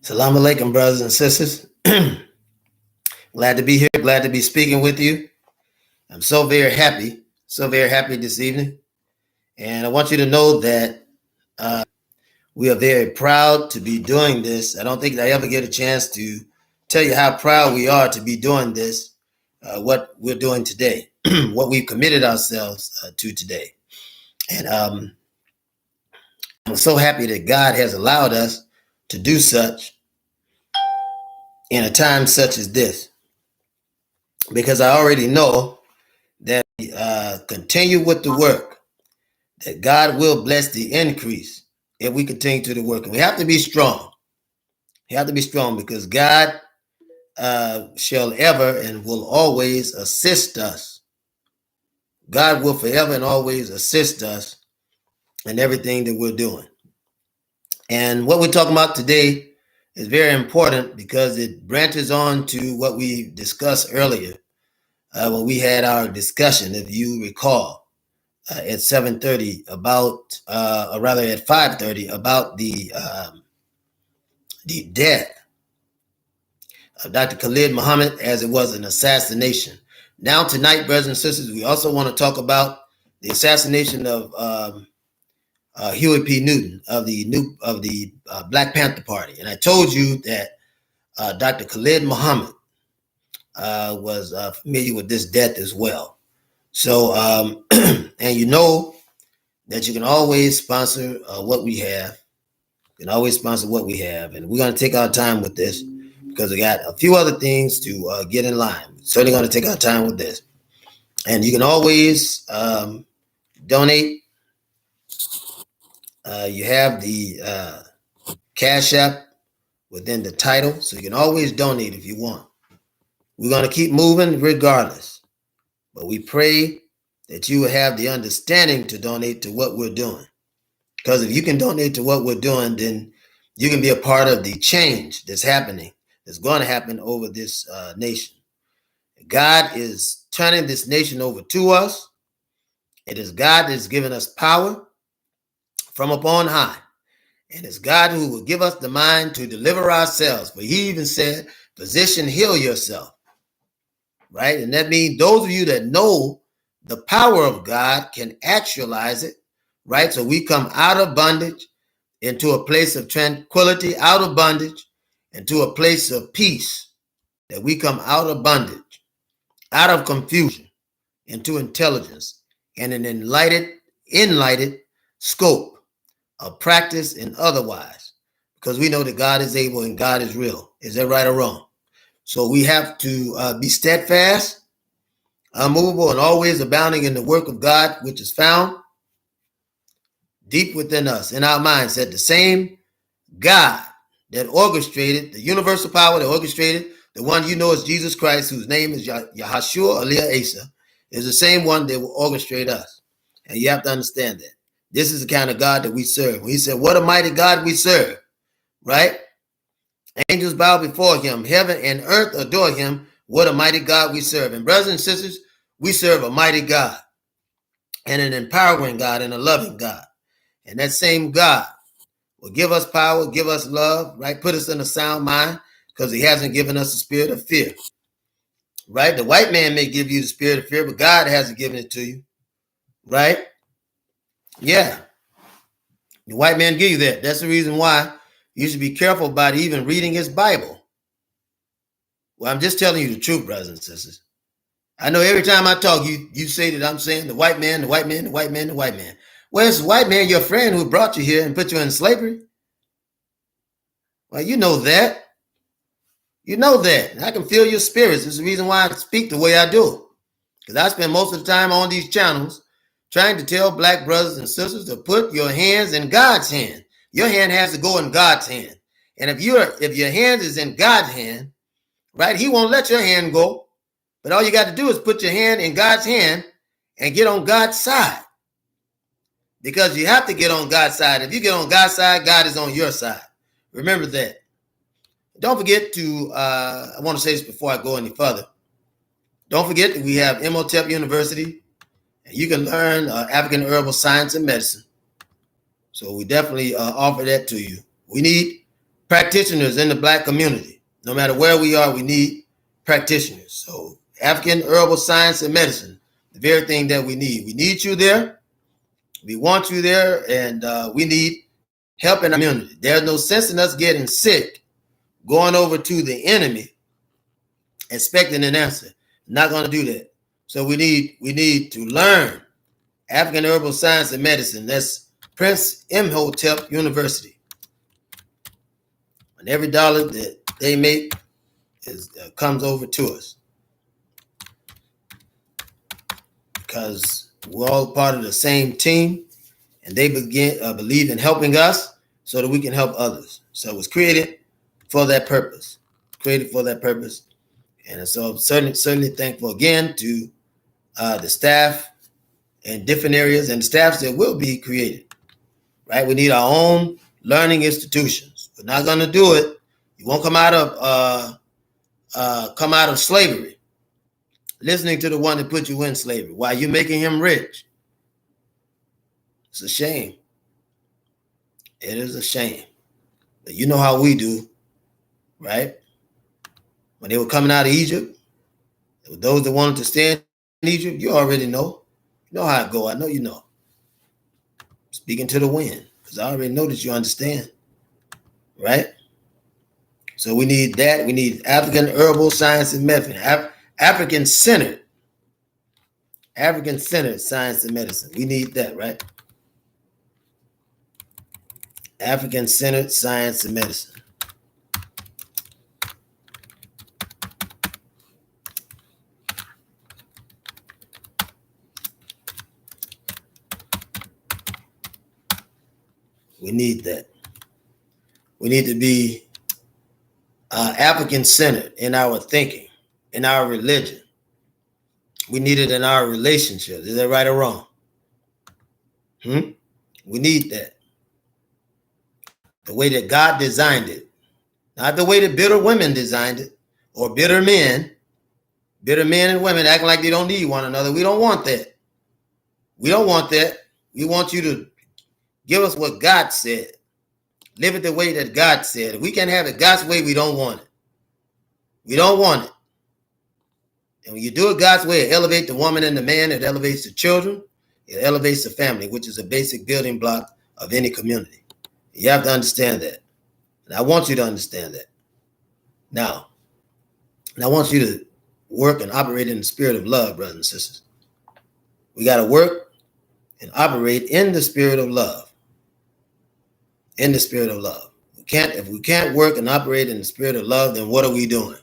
Salam alaikum, brothers and sisters. Glad to be here. Glad to be speaking with you. I'm so very happy this evening. And I want you to know that we are very proud to be doing this. I don't think I ever get a chance to tell you how proud we are to be doing this, what we're doing today, what we've committed ourselves to today. And I'm so happy that God has allowed us to do such in a time such as this, because I already know that we continue with the work, that God will bless the increase if we continue to the work. And we have to be strong. We have to be strong because God shall ever and will always assist us. God will forever and always assist us in everything that we're doing. And what we're talking about today is very important because it branches on to what we discussed earlier when we had our discussion, if you recall, at 7:30 about, or rather at 5:30 about the death of Dr. Khalid Muhammad as it was an assassination. Now tonight, brothers and sisters, we also want to talk about the assassination of Huey P. Newton of the Black Panther Party. And I told you that Dr. Khalid Muhammad was familiar with this death as well. So, and you know that you can always sponsor what we have. You can always sponsor what we have. And we're going to take our time with this because we got a few other things to get in line. We're certainly going to take our time with this. And you can always donate. You have the Cash App within the title, so you can always donate if you want. We're going to keep moving regardless, but we pray that you will have the understanding to donate to what we're doing. Because if you can donate to what we're doing, then you can be a part of the change that's happening, that's going to happen over this nation. God is turning this nation over to us. It is God that's given us power from upon high. And it's God who will give us the mind to deliver ourselves. For he even said, physician, heal yourself. Right? And that means those of you that know the power of God can actualize it. Right? So we come out of bondage into a place of tranquility, out of bondage into a place of peace. That we come out of bondage, out of confusion, into intelligence and an enlightened scope of practice and otherwise, because we know that God is able and God is real. Is that right or wrong? So we have to be steadfast, unmovable, and always abounding in the work of God, which is found deep within us, in our mindset. The same God that orchestrated the universal power, that orchestrated the one you know as Jesus Christ, whose name is Yahshua Aliyah Asa, is the same one that will orchestrate us. And you have to understand that. This is the kind of God that we serve. When he said, what a mighty God we serve, right? Angels bow before him. Heaven and earth adore him. What a mighty God we serve. And brothers and sisters, we serve a mighty God and an empowering God and a loving God. And that same God will give us power, give us love, right? Put us in a sound mind because he hasn't given us a spirit of fear, right? The white man may give you the spirit of fear, but God hasn't given it to you, right? Yeah. The white man give you that. That's the reason why you should be careful about even reading his Bible. Well, I'm just telling you the truth, brothers and sisters. I know every time I talk, you say that I'm saying the white man, the white man, the white man, the white man. Well, it's the white man, your friend, who brought you here and put you in slavery. Well, you know that. You know that. I can feel your spirits. It's the reason why I speak the way I do. Because I spend most of the time on these channels trying to tell black brothers and sisters to put your hands in God's hand. Your hand has to go in God's hand. And if your hand is in God's hand, right, he won't let your hand go. But all you got to do is put your hand in God's hand and get on God's side. Because you have to get on God's side. If you get on God's side, God is on your side. Remember that. Don't forget to, I want to say this before I go any further. Don't forget that we have Imhotep University. And you can learn African herbal science and medicine. So we definitely offer that to you. We need practitioners in the black community. No matter where we are, we need practitioners. So African herbal science and medicine, the very thing that we need. We need you there. We want you there, and we need help in our community. There's no sense in us getting sick, going over to the enemy, expecting an answer. Not going to do that. So we need to learn African herbal science and medicine. That's Prince Imhotep University. And every dollar that they make comes over to us, because we're all part of the same team, and they believe in helping us so that we can help others. So it was created for that purpose. And so I'm certainly thankful again to the staff in different areas and the staffs that will be created. Right? We need our own learning institutions. We're not going to do it. You won't come out of slavery, listening to the one that put you in slavery while you're making him rich. It's a shame. It is a shame. But you know how we do, right? When they were coming out of Egypt, there were those that wanted to stay in Egypt. You already know. You know how it go. I know you know. Speaking to the wind, because I already know that you understand, right? So we need that. We need African herbal science and medicine. African-centered science and medicine. We need that, right? African-centered science and medicine. We need that. We need to be African-centered in our thinking, in our religion. We need it in our relationships. Is that right or wrong? We need that. The way that God designed it. Not the way that bitter women designed it, or bitter men. Bitter men and women acting like they don't need one another. We don't want that. We don't want that. We want you to give us what God said. Live it the way that God said. If we can't have it God's way, we don't want it. We don't want it. And when you do it God's way, it elevates the woman and the man. It elevates the children. It elevates the family, which is a basic building block of any community. You have to understand that. And I want you to understand that. Now, and I want you to work and operate in the spirit of love, brothers and sisters. We got to work and operate in the spirit of love. In the spirit of love. If we can't work and operate in the spirit of love, then what are we doing?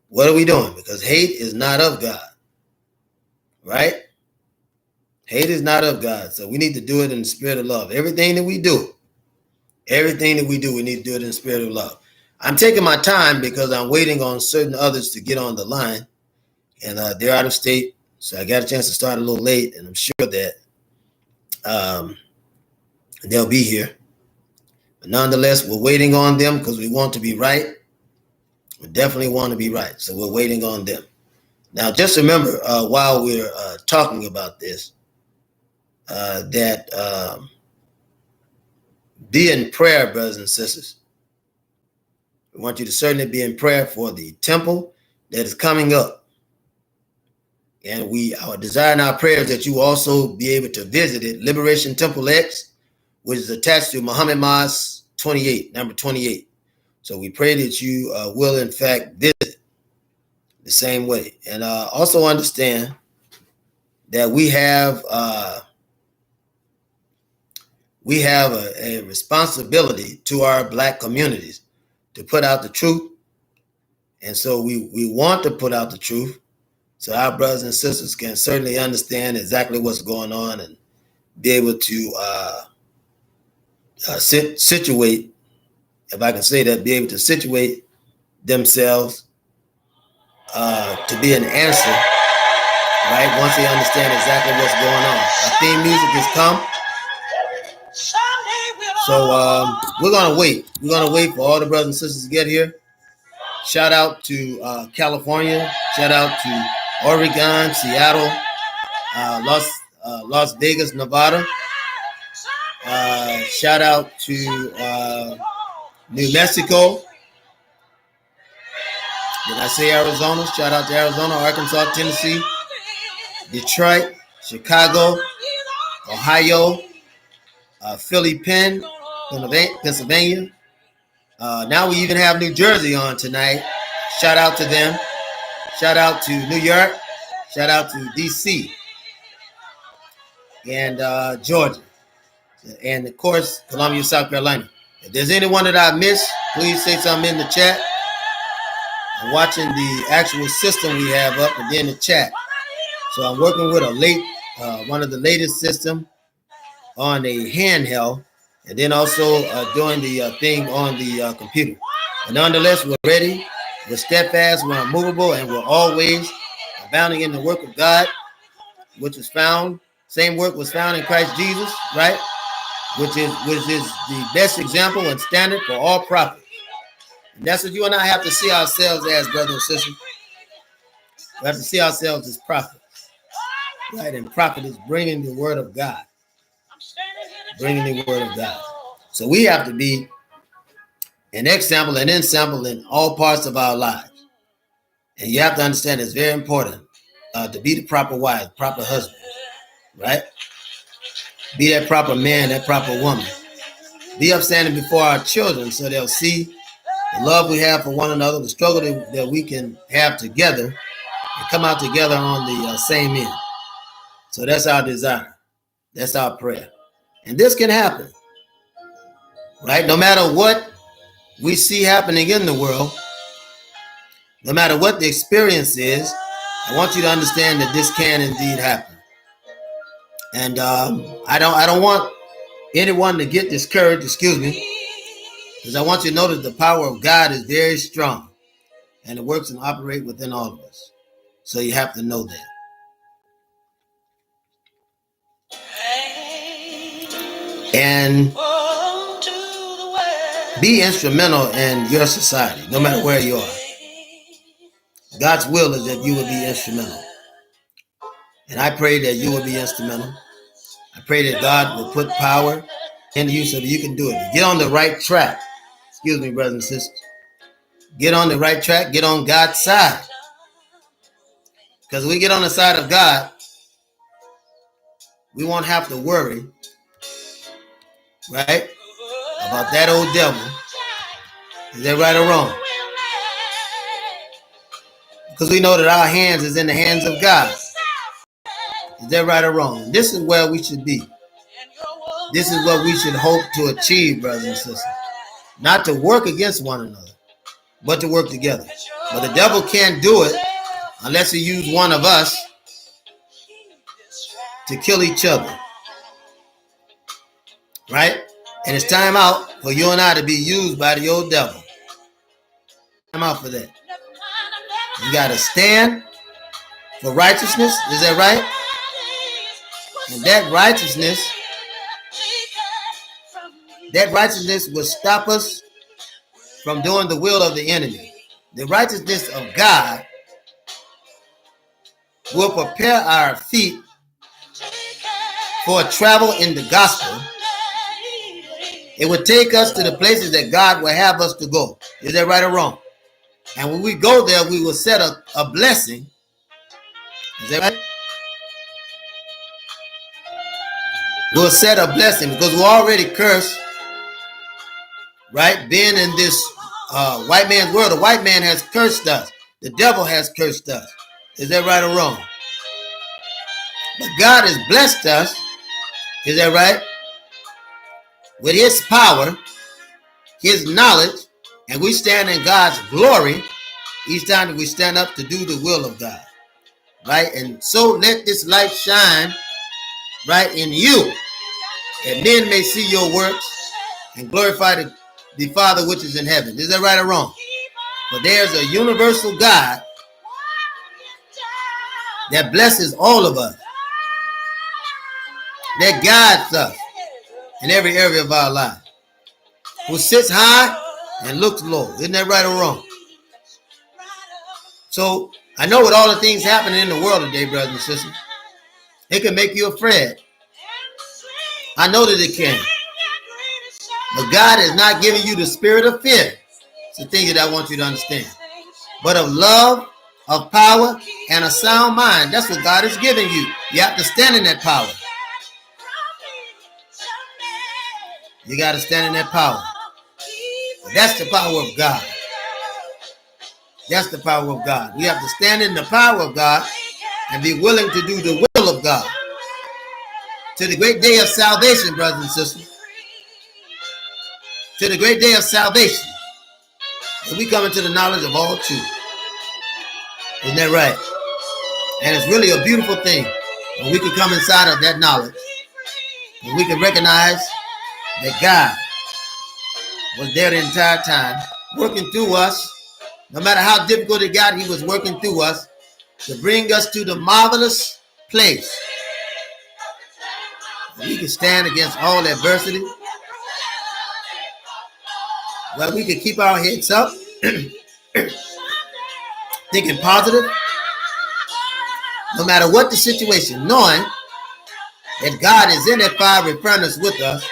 What are we doing? Because hate is not of God. Right? Hate is not of God. So we need to do it in the spirit of love. Everything that we do, we need to do it in the spirit of love. I'm taking my time because I'm waiting on certain others to get on the line. And they're out of state. So I got a chance to start a little late. And I'm sure that they'll be here. But nonetheless, we're waiting on them because we want to be right. We definitely want to be right. So we're waiting on them. Now, just remember, while we're talking about this, that be in prayer, brothers and sisters. We want you to certainly be in prayer for the temple that is coming up. And our desire and our prayer is that you also be able to visit it, Liberation Temple X, which is attached to Muhammad Mosque 28, number 28. So we pray that you will, in fact, visit the same way. And also understand that we have a responsibility to our Black communities to put out the truth. And so we want to put out the truth so our brothers and sisters can certainly understand exactly what's going on and be able to situate, if I can say that, be able to situate themselves to be an answer, right? Once they understand exactly what's going on. Our theme music has come. So we're going to wait. We're going to wait for all the brothers and sisters to get here. Shout out to California. Shout out to Oregon, Seattle, Las Vegas, Nevada. Shout out to New Mexico. Did I say Arizona? Shout out to Arizona, Arkansas, Tennessee, Detroit, Chicago, Ohio, Philly, Pennsylvania. Now we even have New Jersey on tonight. Shout out to them. Shout out to New York. Shout out to DC and Georgia. And of course, Columbia, South Carolina. If there's anyone that I missed, please say something in the chat. I'm watching the actual system we have up and then the chat. So I'm working with one of the latest system on a handheld, and then also doing the thing on the computer. But nonetheless, we're ready, we're steadfast, we're unmovable, and we're always abounding in the work of God, which was found. Same work was found in Christ Jesus, right? Which is the best example and standard for all prophets. And that's what you and I have to see ourselves as, brothers and sisters. We have to see ourselves as prophets, right? And prophet is bringing the word of God. Bringing the word of God. So we have to be an example and ensample in all parts of our lives. And you have to understand it's very important to be the proper wife, proper husband, right? Be that proper man, that proper woman. Be upstanding before our children so they'll see the love we have for one another, the struggle that we can have together, and come out together on the same end. So that's our desire. That's our prayer. And this can happen, right? No matter what we see happening in the world, no matter what the experience is, I want you to understand that this can indeed happen. And I don't want anyone to get discouraged, because I want you to know that the power of God is very strong and it works and operates within all of us. So you have to know that. And be instrumental in your society, no matter where you are. God's will is that you will be instrumental. And I pray that you will be instrumental. I pray that God will put power in you so that you can do it. Get on the right track. Excuse me, brothers and sisters. Get on the right track. Get on God's side. Because when we get on the side of God, we won't have to worry, right, about that old devil. Is that right or wrong? Because we know that our hands is in the hands of God. Is that right or wrong? This is where we should be. This is what we should hope to achieve, brothers and sisters. Not to work against one another, but to work together. But the devil can't do it unless he uses one of us to kill each other. Right? And it's time out for you and I to be used by the old devil. Time out for that. You got to stand for righteousness. Is that right? And that righteousness will stop us from doing the will of the enemy. The righteousness of God will prepare our feet for travel in the gospel. It will take us to the places that God will have us to go. Is that right or wrong? And when we go there, we will set a blessing. Is that right? We'll set a blessing because we're already cursed, right? Being in this white man's world, the white man has cursed us. The devil has cursed us. Is that right or wrong? But God has blessed us. Is that right? With his power, his knowledge, and we stand in God's glory each time that we stand up to do the will of God. Right? And so let this light shine, right, in you, that men may see your works and glorify the Father which is in heaven. Is that right or wrong? But there's a universal God that blesses all of us, that guides us in every area of our life, who sits high and looks low. Isn't that right or wrong? So I know with all the things happening in the world today, brothers and sisters, it can make you afraid. I know that it can. But God is not giving you the spirit of fear. It's the thing that I want you to understand. But of love, of power, and a sound mind. That's what God is giving you. You have to stand in that power. You got to stand in that power. That's the power of God. That's the power of God. We have to stand in the power of God and be willing to do the will of God. To the great day of salvation, brothers and sisters. To the great day of salvation. And we come into the knowledge of all truth. Isn't that right? And it's really a beautiful thing when we can come inside of that knowledge and we can recognize that God was there the entire time, working through us. No matter how difficult it got, he was working through us to bring us to the marvelous place. We can stand against all adversity. Well, we can keep our heads up, thinking positive, no matter what the situation, knowing that God is in that fiery furnace with us,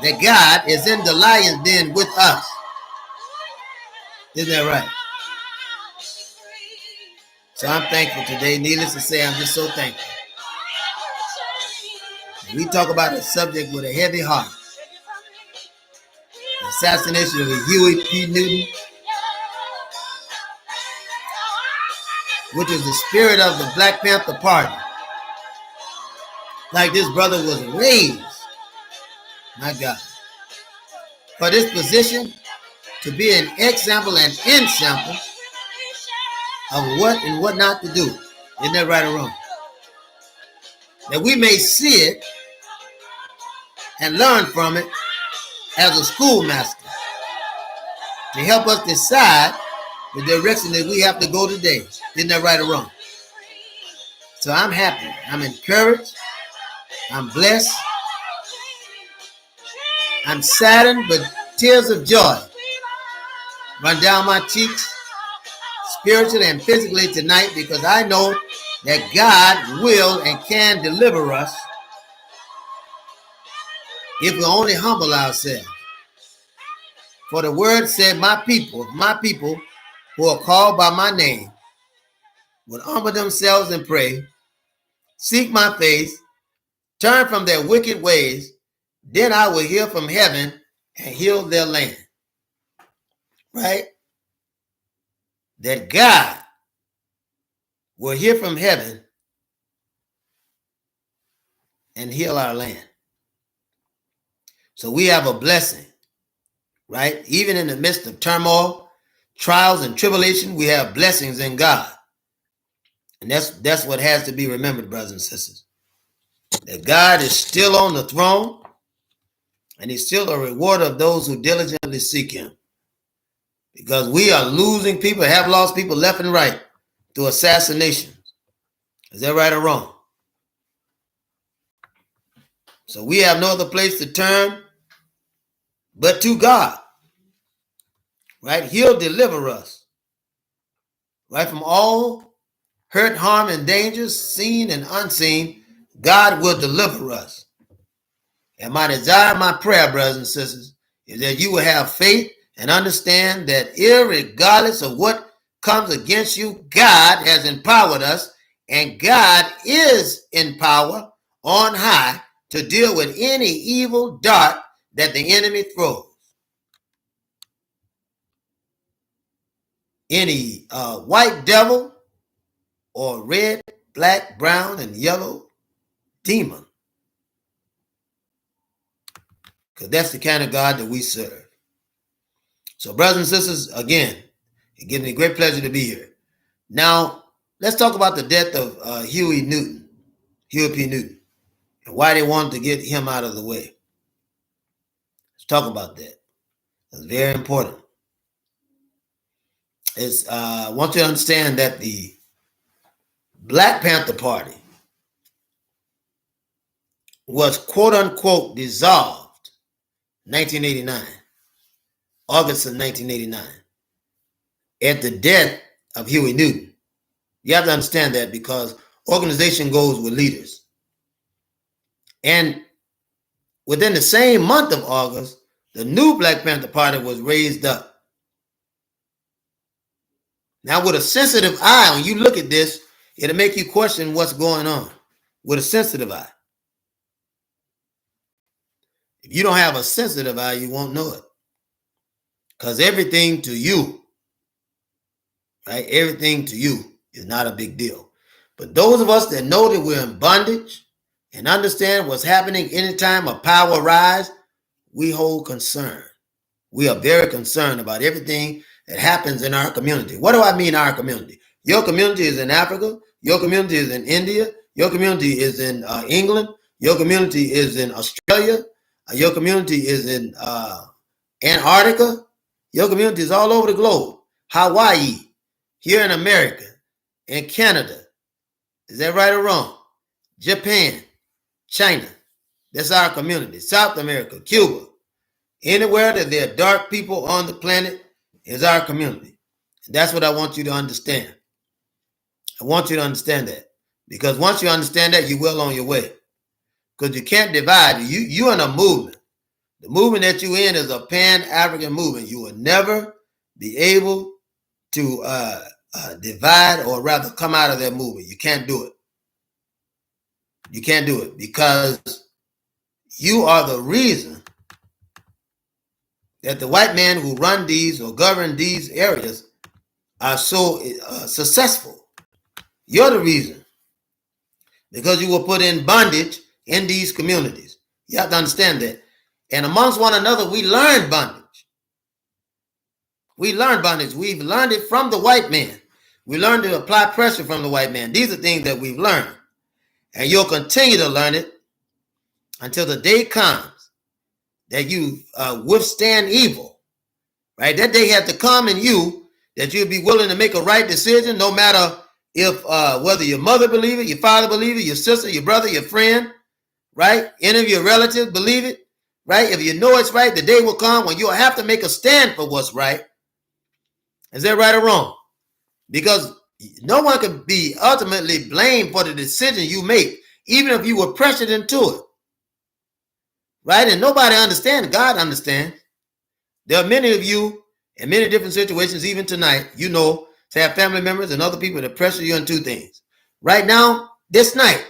that God is in the lion's den with us. Isn't that right? So I'm thankful today. Needless to say, I'm just so thankful. We talk about a subject with a heavy heart. The assassination of Huey P. Newton, which is the spirit of the Black Panther Party. Like this brother was raised, my God, for this position to be an example and ensample of what and what not to do. Isn't that right or wrong? That we may see it and learn from it as a schoolmaster to help us decide the direction that we have to go today. Isn't that right or wrong? So I'm happy. I'm encouraged. I'm blessed. I'm saddened, but tears of joy run down my cheeks, spiritually and physically tonight, because I know that God will and can deliver us if we only humble ourselves. For the word said, my people who are called by my name would humble themselves and pray, seek my face, turn from their wicked ways, then I will hear from heaven and heal their land. Right? That God will hear from heaven and heal our land. So we have a blessing, right? Even in the midst of turmoil, trials, and tribulation, we have blessings in God. And that's what has to be remembered, brothers and sisters. That God is still on the throne, and he's still a rewarder of those who diligently seek him. Because we are losing people, have lost people left and right through assassination. Is that right or wrong? So we have no other place to turn but to God. Right? He'll deliver us. Right? From all hurt, harm, and dangers, seen and unseen, God will deliver us. And my desire, my prayer, brothers and sisters, is that you will have faith and understand that irregardless of what comes against you, God has empowered us, and God is in power on high to deal with any evil dart that the enemy throws. Any white devil or red, black, brown, and yellow demon. Because that's the kind of God that we serve. So brothers and sisters, again, it gives me great pleasure to be here. Now, let's talk about the death of Huey P. Newton, and why they wanted to get him out of the way. Let's talk about that. That's very important. I want you to understand that the Black Panther Party was quote unquote dissolved in 1989, August of 1989, at the death of Huey Newton. You have to understand that because organization goes with leaders. And within the same month of August The new Black Panther Party was raised up. Now, with a sensitive eye, when you look at this, it'll make you question what's going on with a sensitive eye. If you don't have a sensitive eye, you won't know it. Because everything to you, right? Everything to you is not a big deal. But those of us that know that we're in bondage and understand what's happening anytime a power rise, we hold concern. We are very concerned about everything that happens in our community. What do I mean our community? Your community is in Africa. Your community is in India. Your community is in England. Your community is in Australia. Your community is in Antarctica. Your community is all over the globe. Hawaii, here in America, in Canada. Is that right or wrong? Japan, China. That's our community. South America, Cuba. Anywhere that there are dark people on the planet is our community. And that's what I want you to understand. I want you to understand that. Because once you understand that, you're well on your way. Because you can't divide. You're in a movement. The movement that you're in is a Pan-African movement. You will never be able to divide or rather come out of that movement. You can't do it. You can't do it because you are the reason that the white men who run these or govern these areas are so successful. You're the reason. Because you were put in bondage in these communities. You have to understand that. And amongst one another, we learn bondage. We learn bondage. We've learned it from the white man. We learned to apply pressure from the white man. These are things that we've learned. And you'll continue to learn it until the day comes that you withstand evil, right? That day has to come in you that you'll be willing to make a right decision, no matter if whether your mother believe it, your father believe it, your sister, your brother, your friend, right? Any of your relatives believe it, right? If you know it's right, the day will come when you'll have to make a stand for what's right. Is that right or wrong? Because no one can be ultimately blamed for the decision you make, even if you were pressured into it. Right? And nobody understands. God understands. There are many of you in many different situations, even tonight, you know, to have family members and other people that pressure you into things. Right now, this night,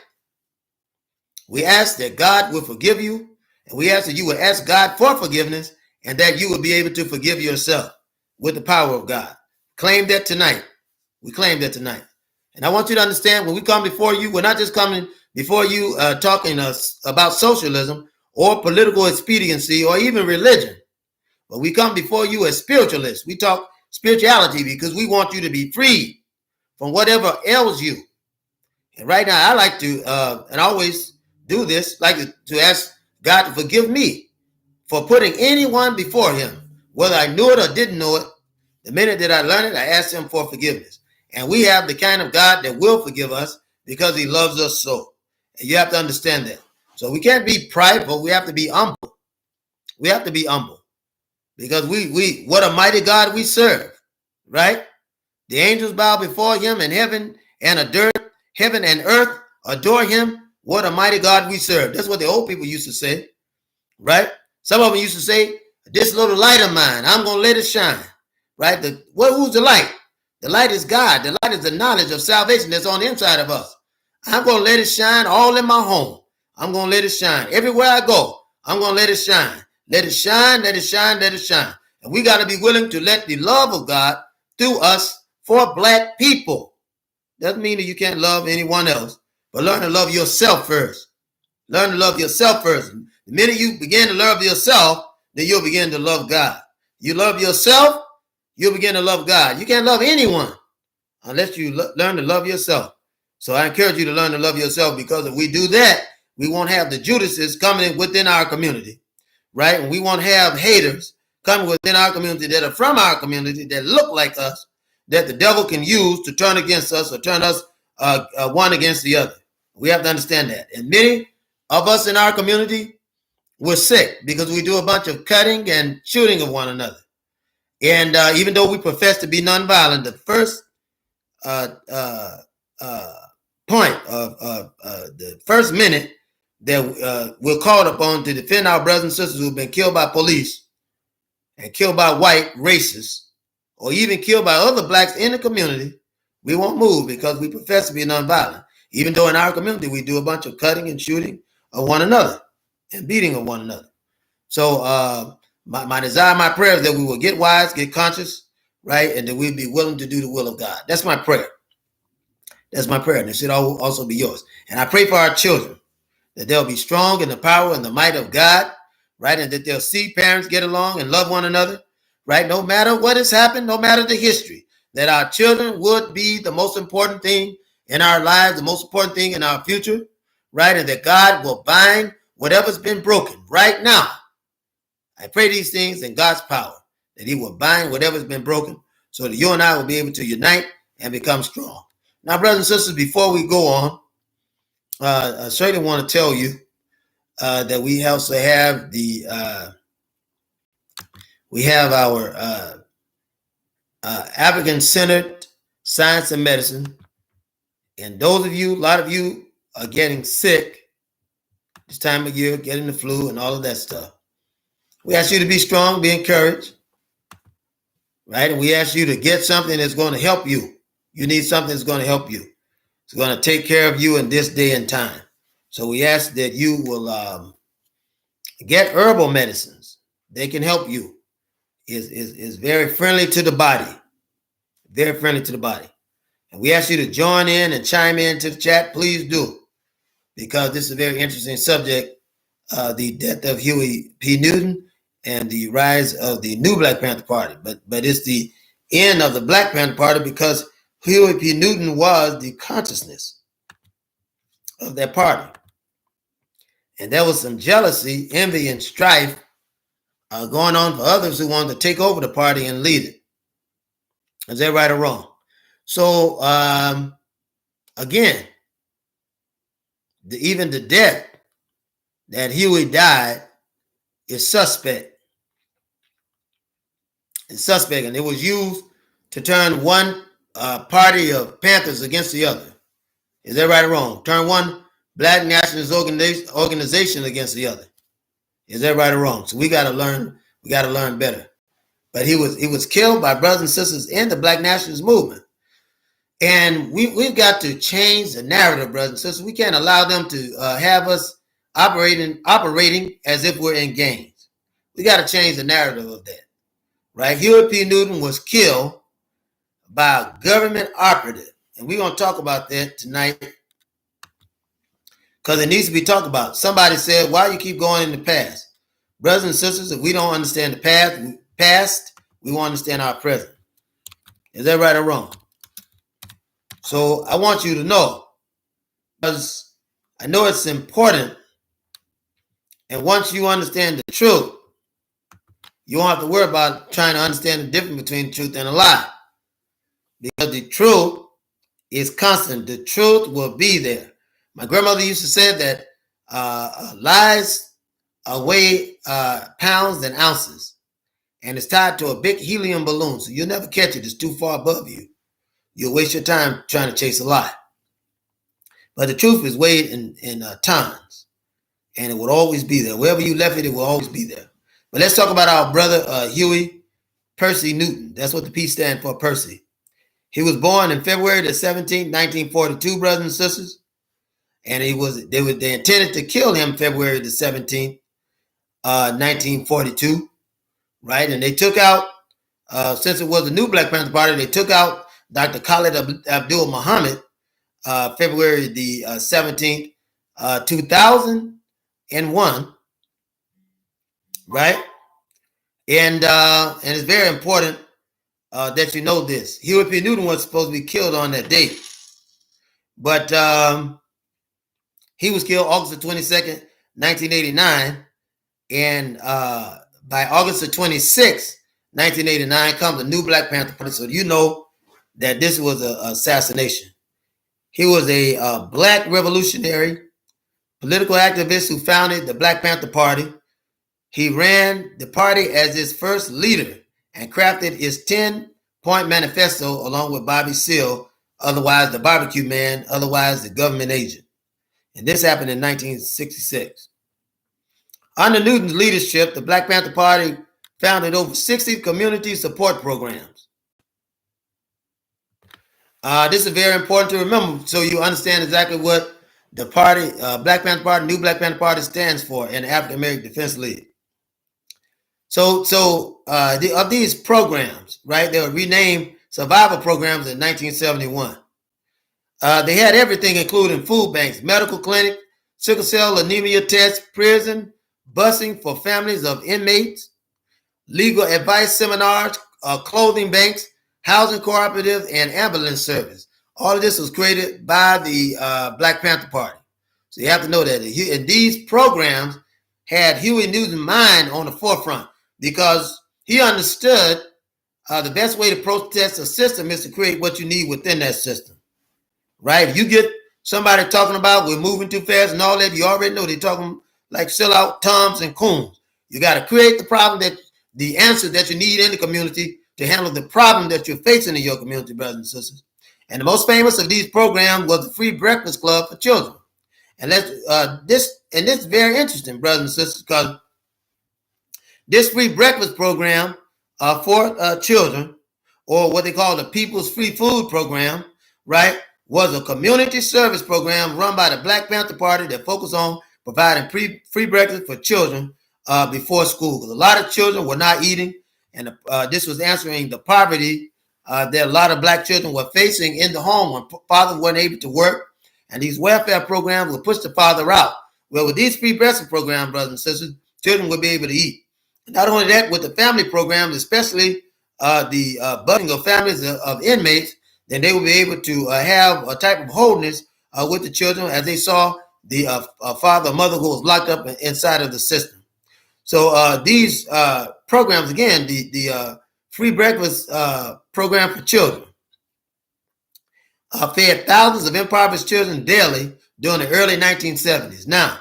we ask that God will forgive you, and we ask that you will ask God for forgiveness, and that you will be able to forgive yourself with the power of God. Claim that tonight. We claim that tonight. And I want you to understand, when we come before you, we're not just coming before you talking about socialism or political expediency or even religion. But we come before you as spiritualists. We talk spirituality because we want you to be free from whatever ails you. And right now, I like to, and I always do this, like to ask God to forgive me for putting anyone before him, whether I knew it or didn't know it. The minute that I learned it, I asked him for forgiveness. And we have the kind of God that will forgive us because he loves us so. And you have to understand that. So we can't be prideful. We have to be humble. We have to be humble because we what a mighty God we serve, right? The angels bow before him, and heaven and earth adore him. What a mighty God we serve. That's what the old people used to say, right? Some of them used to say, this little light of mine, I'm going to let it shine, right? Who's the light? The light is God. The light is the knowledge of salvation that's on the inside of us. I'm going to let it shine all in my home. I'm going to let it shine. Everywhere I go, I'm going to let it shine. Let it shine, let it shine, let it shine. And we got to be willing to let the love of God through us for black people. Doesn't mean that you can't love anyone else, but learn to love yourself first. Learn to love yourself first. The minute you begin to love yourself, then you'll begin to love God. You love yourself, you'll begin to love God. You can't love anyone unless you learn to love yourself. So I encourage you to learn to love yourself, because if we do that, we won't have the Judases coming within our community, right? And we won't have haters coming within our community that are from our community that look like us, that the devil can use to turn against us or turn us one against the other. We have to understand that. And many of us in our community, we're sick because we do a bunch of cutting and shooting of one another. And even though we profess to be nonviolent, the first point of the first minute that we're called upon to defend our brothers and sisters who've been killed by police, and killed by white racists, or even killed by other blacks in the community, we won't move because we profess to be nonviolent. Even though in our community we do a bunch of cutting and shooting of one another and beating of one another. So my desire, my prayer is that we will get wise, get conscious, right, and that we'll be willing to do the will of God. That's my prayer. That's my prayer, and it should also be yours. And I pray for our children, that they'll be strong in the power and the might of God, right, and that they'll see parents get along and love one another, right, no matter what has happened, no matter the history, that our children would be the most important thing in our lives, the most important thing in our future, right, and that God will bind whatever's been broken right now. I pray these things in God's power, that he will bind whatever's been broken so that you and I will be able to unite and become strong. Now, brothers and sisters, before we go on, I certainly want to tell you that we also have our African-centered science and medicine. And those of you, a lot of you are getting sick this time of year, getting the flu and all of that stuff. We ask you to be strong, be encouraged, right? And we ask you to get something that's going to help you. You need something that's going to help you. It's going to take care of you in this day and time. So we ask that you will get herbal medicines. They can help you. Is very friendly to the body. Very friendly to the body. And we ask you to join in and chime in to the chat. Please do. Because this is a very interesting subject. The death of Huey P. Newton and the rise of the new Black Panther Party. But it's the end of the Black Panther Party because Huey P. Newton was the consciousness of that party. And there was some jealousy, envy, and strife going on for others who wanted to take over the party and lead it. Is that right or wrong? So, again, even the death that Huey died is suspect. It's suspect, and it was used to turn one party of Panthers against the other. Is that right or wrong? Turn one Black nationalist organization against the other. Is that right or wrong? So we got to learn. We got to learn better. But he was killed by brothers and sisters in the Black nationalist movement, and we've got to change the narrative, brothers and sisters. We can't allow them to have us operating as if we're in gangs. We got to change the narrative of that. Right? Huey P. Newton was killed by a government operative. And we're going to talk about that tonight because it needs to be talked about. Somebody said, why you keep going in the past? Brothers and sisters, if we don't understand the past, we won't understand our present. Is that right or wrong? So I want you to know, because I know it's important. And once you understand the truth, you won't have to worry about trying to understand the difference between truth and a lie. Because the truth is constant. The truth will be there. My grandmother used to say that lies weigh pounds and ounces. And it's tied to a big helium balloon. So you'll never catch it. It's too far above you. You'll waste your time trying to chase a lie. But the truth is weighed in tons. And it will always be there. Wherever you left it, it will always be there. But let's talk about our brother Huey Percy Newton. That's what the P stands for, Percy. He was born in February the 17th, 1942, brothers and sisters. And they intended to kill him February the 17th, 1942, right? And they took out, since it was the new Black Panther Party, they took out Dr. Khalid Abdul Muhammad February the 17th, 2001. Right? And it's very important that you know this. Huey P. Newton was supposed to be killed on that date. But he was killed August the 22nd, 1989. And by August the 26th, 1989, comes the new Black Panther Party. So you know that this was an assassination. He was a Black revolutionary, political activist who founded the Black Panther Party. He ran the party as his first leader and crafted his 10-point manifesto along with Bobby Seale, otherwise the Barbecue Man, otherwise the government agent. And this happened in 1966. Under Newton's leadership, the Black Panther Party founded over 60 community support programs. This is very important to remember so you understand exactly what the party, Black Panther Party, New Black Panther Party stands for in the African American Defense League. Of these programs, right, they were renamed survival programs in 1971. They had everything, including food banks, medical clinic, sickle cell anemia tests, prison, busing for families of inmates, legal advice seminars, clothing banks, housing cooperatives, and ambulance service. All of this was created by the Black Panther Party. So you have to know that. And these programs had Huey Newton's mind on the forefront because he understood the best way to protest a system is to create what you need within that system. Right? If you get somebody talking about we're moving too fast and all that, you already know they're talking like sellout Toms and Coons. You got to create the answer that you need in the community to handle the problem that you're facing in your community, brothers and sisters. And the most famous of these programs was the Free Breakfast Club for Children. And this is very interesting, brothers and sisters, because this free breakfast program for children, or what they call the People's Free Food Program, right, was a community service program run by the Black Panther Party that focused on providing free breakfast for children before school. Because a lot of children were not eating, and this was answering the poverty that a lot of Black children were facing in the home when fathers weren't able to work. And these welfare programs would push the father out. Well, with these free breakfast programs, brothers and sisters, children would be able to eat. Not only that, with the family programs, especially the busing of families of inmates, then they will be able to have a type of wholeness with the children as they saw the father or mother who was locked up inside of the system. So these programs, again, the free breakfast program for children, fed thousands of impoverished children daily during the early 1970s. Now,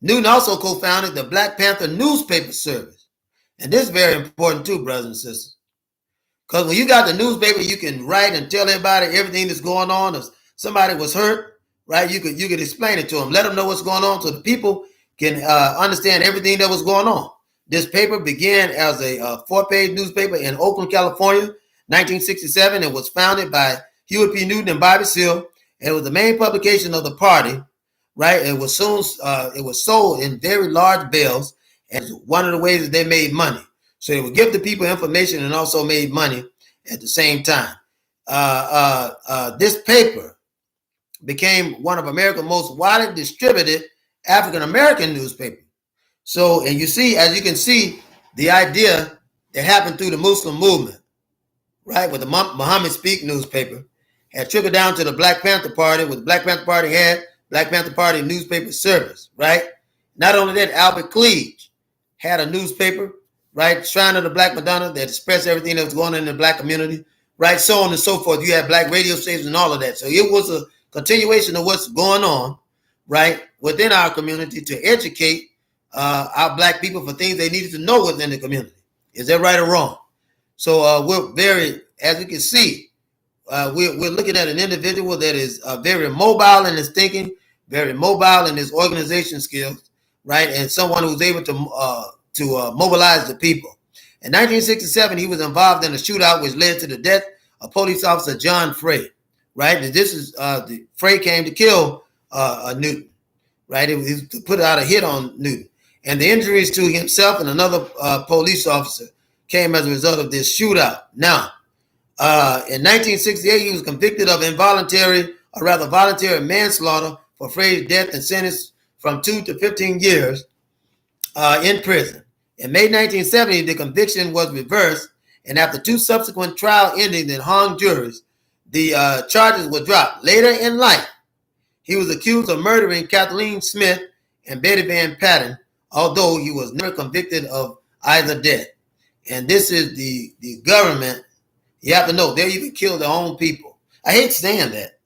Newton also co-founded the Black Panther newspaper service. And this is very important too, brothers and sisters. Because when you got the newspaper, you can write and tell everybody everything that's going on. If somebody was hurt, right, you could explain it to them. Let them know what's going on so the people can understand everything that was going on. This paper began as a 4-page newspaper in Oakland, California, 1967. It was founded by Huey P. Newton and Bobby Seale. And it was the main publication of the party, right? It was sold in very large bales, and one of the ways that they made money. So they would give the people information and also made money at the same time. This paper became one of America's most widely distributed African-American newspapers. So, and you see, as you can see, the idea that happened through the Muslim movement, right, with the Muhammad Speak newspaper, had trickled down to the Black Panther Party, with the Black Panther Party had Black Panther Party newspaper service, right? Not only that, Albert Cleage had a newspaper, right, Shrine of the Black Madonna, that expressed everything that was going on in the Black community, right, so on and so forth. You had Black radio stations and all of that. So it was a continuation of what's going on, right, within our community to educate our Black people for things they needed to know within the community. Is that right or wrong? So we're very, as you can see, we're looking at an individual that is very mobile in his thinking, very mobile in his organization skills, right, and someone who's able to mobilize the people. In 1967, he was involved in a shootout which led to the death of police officer John Frey, right? And this is the Frey came to kill Newton, right? It was to put out a hit on Newton. And the injuries to himself and another police officer came as a result of this shootout. Now, in 1968, he was convicted of voluntary manslaughter for Frey's death and sentenced from 2 to 15 years in prison. In May 1970, the conviction was reversed, and after 2 subsequent trial endings in hung juries, the charges were dropped. Later in life, he was accused of murdering Kathleen Smith and Betty Van Patten, although he was never convicted of either death. And this is the government. You have to know, they even kill their own people. I hate saying that.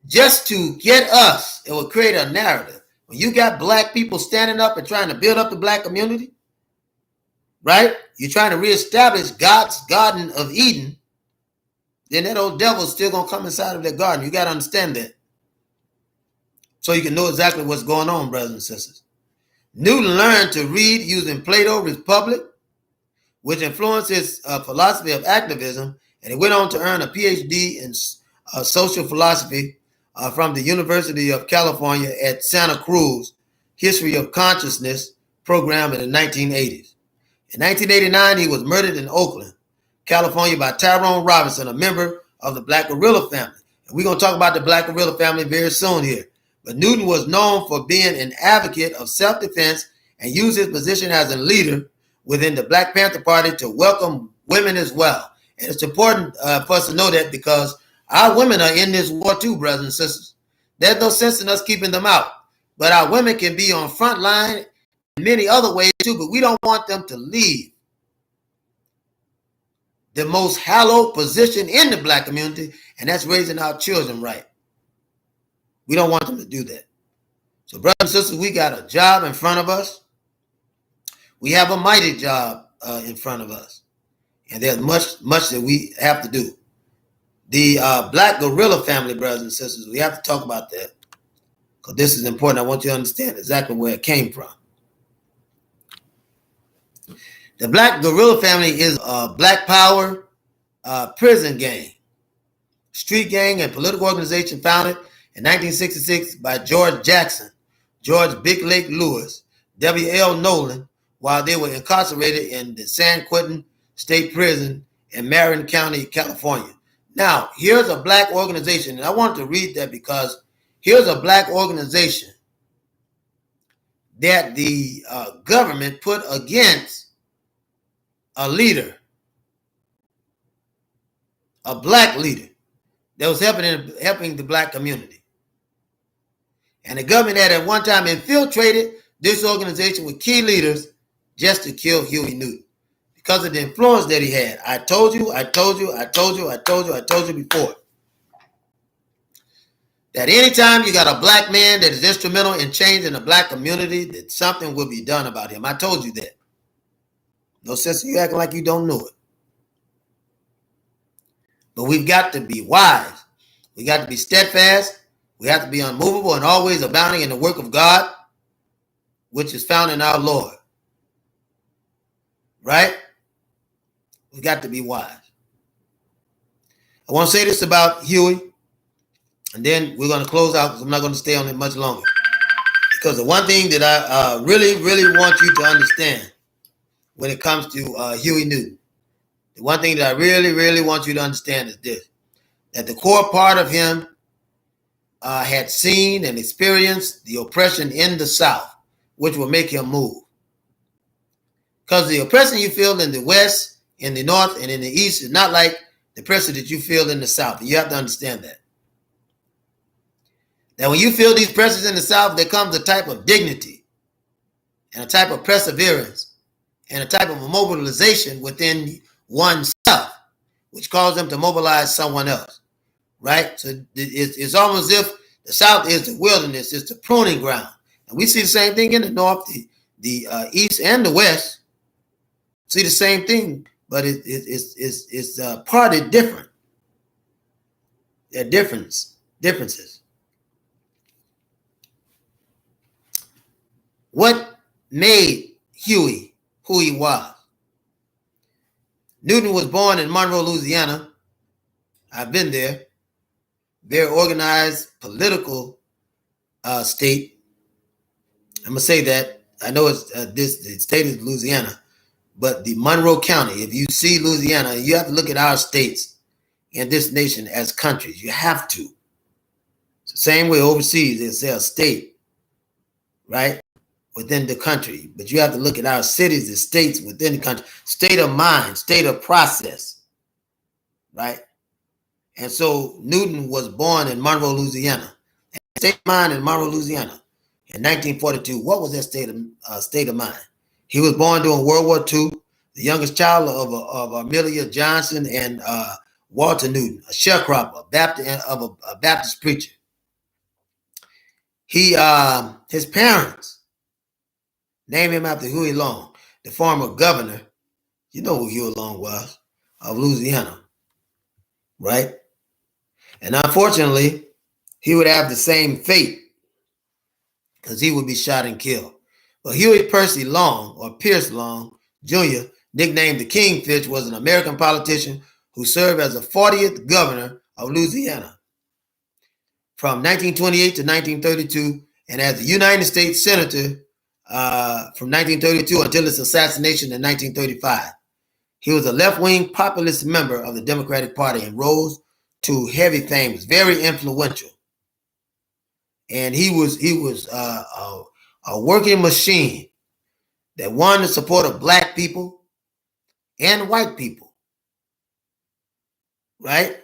Just to get us, it will create a narrative. When you got Black people standing up and trying to build up the Black community, right? You're trying to reestablish God's Garden of Eden, then that old devil's still going to come inside of that garden. You got to understand that. So you can know exactly what's going on, brothers and sisters. Newton learned to read using Plato's Republic, which influenced his philosophy of activism, and he went on to earn a PhD in social philosophy from the University of California at Santa Cruz, History of Consciousness program in the 1980s. In 1989, he was murdered in Oakland, California by Tyrone Robinson, a member of the Black Guerrilla family. And we're going to talk about the Black Guerrilla family very soon here. But Newton was known for being an advocate of self-defense and used his position as a leader within the Black Panther Party to welcome women as well. And it's important for us to know that because our women are in this war too, brothers and sisters. There's no sense in us keeping them out. But our women can be on front line in many other ways too, but we don't want them to leave the most hallowed position in the Black community, and that's raising our children right. We don't want them to do that. So brothers and sisters, we got a job in front of us. We have a mighty job in front of us. And there's much that we have to do. The Black Guerrilla family, brothers and sisters, we have to talk about that. Because this is important. I want you to understand exactly where it came from. The Black Guerrilla family is a Black Power prison gang, street gang, and political organization founded in 1966 by George Jackson, George Big Lake Lewis, W.L. Nolan, while they were incarcerated in the San Quentin State Prison in Marin County, California. Now, here's a Black organization, and I want to read that because here's a Black organization that the government put against a leader, a Black leader that was helping the Black community. And the government had at one time infiltrated this organization with key leaders just to kill Huey Newton because of the influence that he had. I told you before that anytime you got a Black man that is instrumental in changing the Black community, that something will be done about him. I told you that. No sense in you acting like you don't know it. But we've got to be wise. We got to be steadfast. We have to be unmovable and always abounding in the work of God, which is found in our Lord. Right? We got to be wise. I want to say this about Huey, and then we're going to close out because I'm not going to stay on it much longer. Because the one thing that I really want you to understand when it comes to Huey Newton, the one thing that I really want you to understand is this, that the core part of him had seen and experienced the oppression in the South, which will make him move. Because the oppression you feel in the West, in the North, and in the East is not like the oppression that you feel in the South. And you have to understand that. That when you feel these pressures in the South, there comes a type of dignity and a type of perseverance and a type of mobilization within oneself, which causes them to mobilize someone else. Right? So it's almost as if the South is the wilderness, it's the pruning ground. And we see the same thing in the North, the East, and the West. See the same thing, but it's partly different. There are differences. What made Huey who he was? Newton was born in Monroe, Louisiana. I've been there. Very organized political state. I'm gonna say that. I know it's the state is Louisiana, but the Monroe County. If you see Louisiana, you have to look at our states in this nation as countries. You have to. It's the same way overseas. They say a state, right, within the country. But you have to look at our cities as states within the country. State of mind, state of process, right? And so Newton was born in Monroe, Louisiana. And state of mind in Monroe, Louisiana in 1942. What was that state of mind? He was born during World War II, the youngest child of Millere Johnson and Walter Newton, a sharecropper, a Baptist preacher. His parents named him after Huey Long, the former governor. You know who Huey Long was, of Louisiana, right? And unfortunately, he would have the same fate because he would be shot and killed. Well, Huey Percy Long, or Pierce Long, Jr., nicknamed the Kingfish, was an American politician who served as the 40th governor of Louisiana from 1928 to 1932, and as a United States Senator from 1932 until his assassination in 1935. He was a left-wing populist member of the Democratic Party and rose to heavy fame. Was very influential, and he was a working machine that won the support of black people and white people. Right?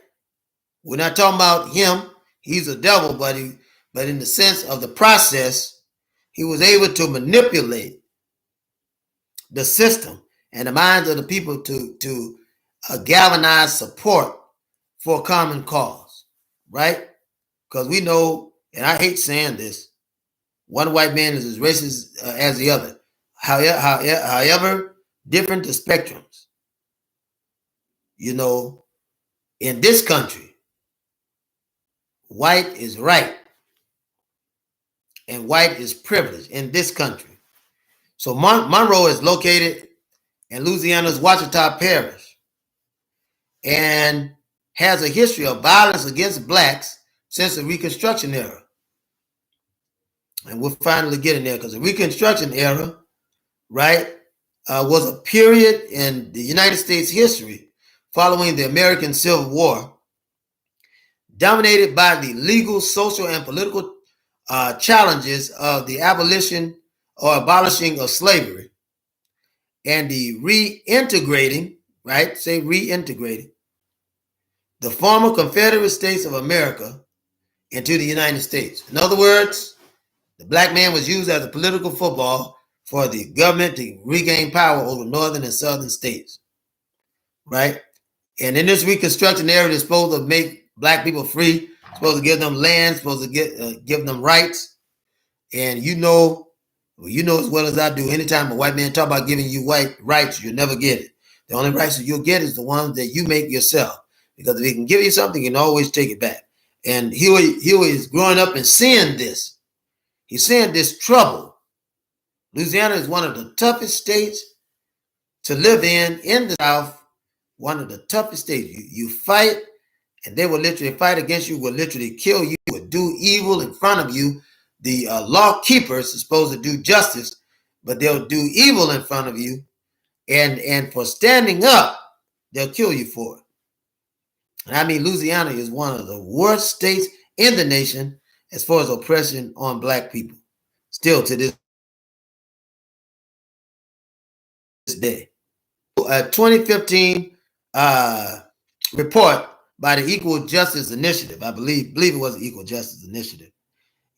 We're not talking about him. He's a devil, but in the sense of the process, he was able to manipulate the system and the minds of the people to galvanize support for a common cause, right? Because we know, and I hate saying this, one white man is as racist as the other. However, different the spectrums. You know, in this country, white is right and white is privileged in this country. So Monroe is located in Louisiana's Ouachita Parish and has a history of violence against blacks since the Reconstruction era. And we'll finally get in there because the Reconstruction era, right, was a period in the United States history following the American Civil War, dominated by the legal, social, and political challenges of the abolition or abolishing of slavery and the reintegrating, right, say reintegrating, the former Confederate States of America into the United States. In other words, the black man was used as a political football for the government to regain power over northern and southern states, right? And in this Reconstruction era, they're supposed to make black people free, supposed to give them land, supposed to give them rights. And you know as well as I do, anytime a white man talk about giving you white rights, you'll never get it. The only rights that you'll get is the ones that you make yourself. Because if he can give you something, you can always take it back. And Huey is growing up and seeing this. He's seeing this trouble. Louisiana is one of the toughest states to live in the South. One of the toughest states. You fight, and they will literally fight against you, will literally kill you, will do evil in front of you. The law keepers are supposed to do justice, but they'll do evil in front of you. And for standing up, they'll kill you for it. And I mean, Louisiana is one of the worst states in the nation as far as oppression on black people, still to this day. A 2015 report by the Equal Justice Initiative, I believe it was the Equal Justice Initiative.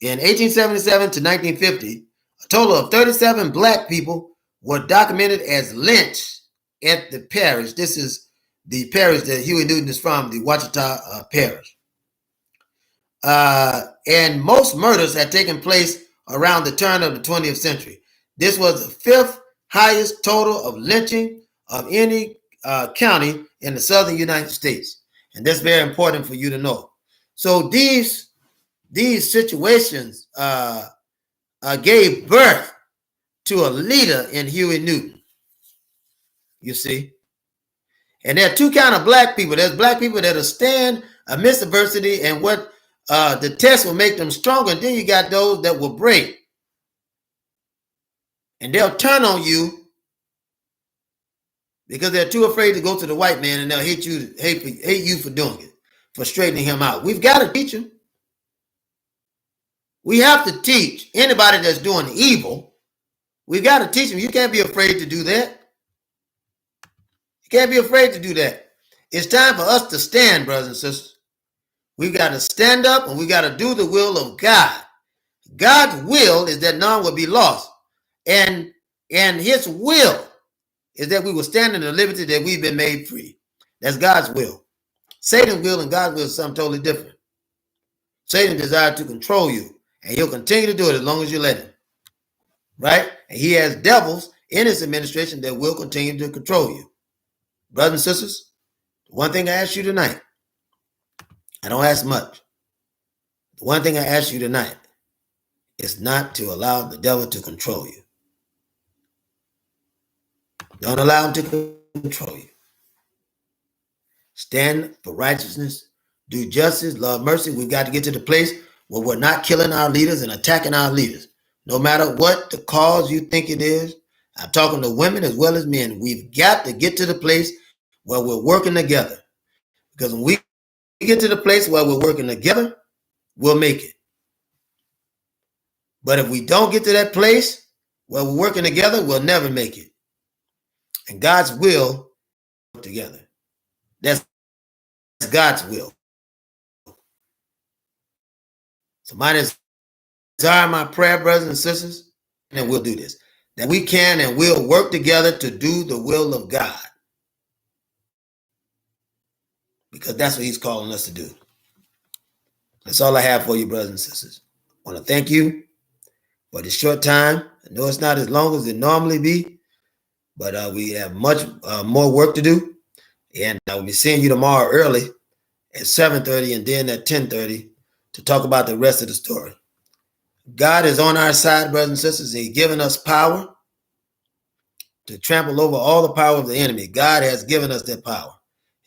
In 1877 to 1950, a total of 37 black people were documented as lynched at the parish. This is the parish that Huey Newton is from, the Ouachita Parish. And most murders had taken place around the turn of the 20th century. This was the fifth highest total of lynching of any county in the southern United States. And that's very important for you to know. So these situations gave birth to a leader in Huey Newton, you see. And there are two kinds of black people. There's black people that'll stand amidst adversity and what the test will make them stronger. And then you got those that will break. And they'll turn on you because they're too afraid to go to the white man, and they'll hate you for doing it, for straightening him out. We've got to teach him. We have to teach anybody that's doing evil. We've got to teach them. You can't be afraid to do that. You can't be afraid to do that. It's time for us to stand, brothers and sisters. We've got to stand up and we got to do the will of God. God's will is that none will be lost. And his will is that we will stand in the liberty that we've been made free. That's God's will. Satan's will and God's will is something totally different. Satan desires to control you, and he'll continue to do it as long as you let him. Right? And he has devils in his administration that will continue to control you. Brothers and sisters, one thing I ask you tonight, I don't ask much. The one thing I ask you tonight is not to allow the devil to control you. Don't allow them to control you. Stand for righteousness, do justice, love mercy. We've got to get to the place where we're not killing our leaders and attacking our leaders. No matter what the cause you think it is, I'm talking to women as well as men. We've got to get to the place where we're working together. Because when we get to the place where we're working together, we'll make it. But if we don't get to that place where we're working together, we'll never make it. And God's will work together. That's God's will. So my desire, my prayer, brothers and sisters, and we'll do this, that we can and will work together to do the will of God. Because that's what he's calling us to do. That's all I have for you, brothers and sisters. I want to thank you for this short time. I know it's not as long as it normally be, but we have much more work to do. And I will be seeing you tomorrow early at 7:30 and then at 10:30 to talk about the rest of the story. God is on our side, brothers and sisters. He's given us power to trample over all the power of the enemy. God has given us that power.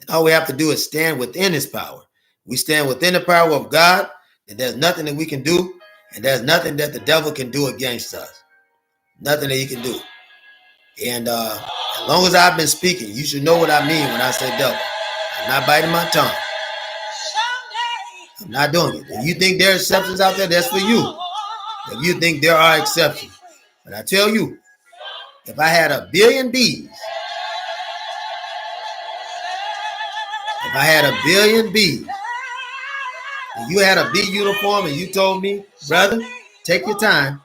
And all we have to do is stand within his power. We stand within the power of God, and there's nothing that we can do, and there's nothing that the devil can do against us. Nothing that he can do. And as long as I've been speaking, you should know what I mean when I say devil. I'm not biting my tongue. I'm not doing it. If you think there are exceptions out there, that's for you. If you think there are exceptions. But I tell you, if I had a billion bees, and you had a bee uniform and you told me, brother, take your time.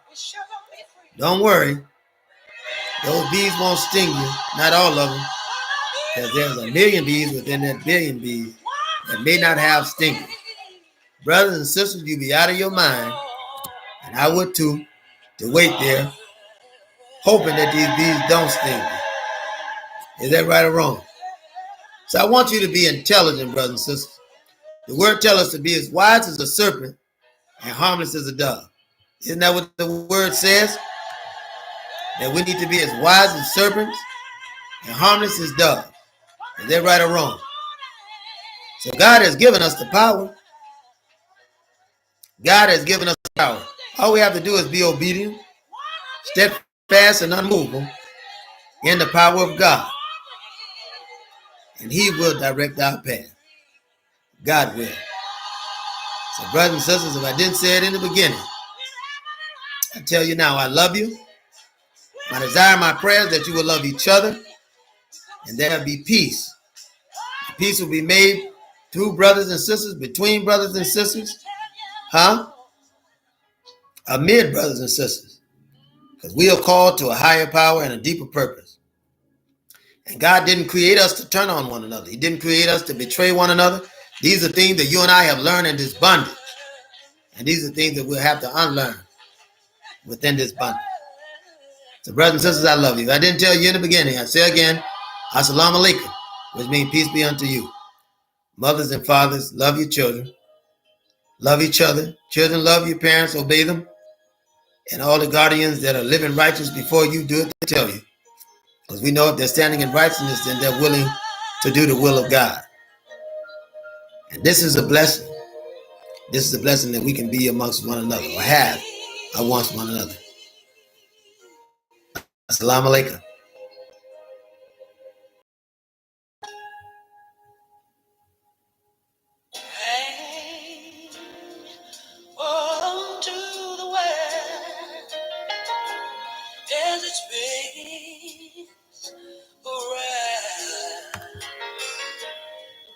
Don't worry. Those bees won't sting you. Not all of them. Because there's a million bees within that billion bees that may not have stingers. Brothers and sisters, you be out of your mind, and I would too, to wait there, hoping that these bees don't sting you. Is that right or wrong? So I want you to be intelligent, brothers and sisters. The word tells us to be as wise as a serpent and harmless as a dove. Isn't that what the word says? That we need to be as wise as serpents and harmless as doves. Is that right or wrong? So God has given us the power. God has given us the power. All we have to do is be obedient, steadfast, and unmovable in the power of God. And he will direct our path. God will. So brothers and sisters, if I didn't say it in the beginning, I tell you now, I love you. My desire, my prayer is that you will love each other and there will be peace. Peace will be made through brothers and sisters, between brothers and sisters, amid brothers and sisters. Because we are called to a higher power and a deeper purpose. And God didn't create us to turn on one another. He didn't create us to betray one another. These are things that you and I have learned in this bondage. And these are things that we'll have to unlearn within this bondage. So brothers and sisters, I love you. I didn't tell you in the beginning. I say again, Assalamu alaikum, which means peace be unto you. Mothers and fathers, love your children. Love each other. Children, love your parents, obey them. And all the guardians that are living righteous before you, do it they tell you. Because we know if they're standing in righteousness, then they're willing to do the will of God. And this is a blessing. This is a blessing that we can be amongst one another, or have amongst one another. Assalamu alaikum.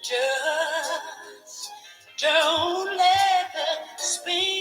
Just don't let the speed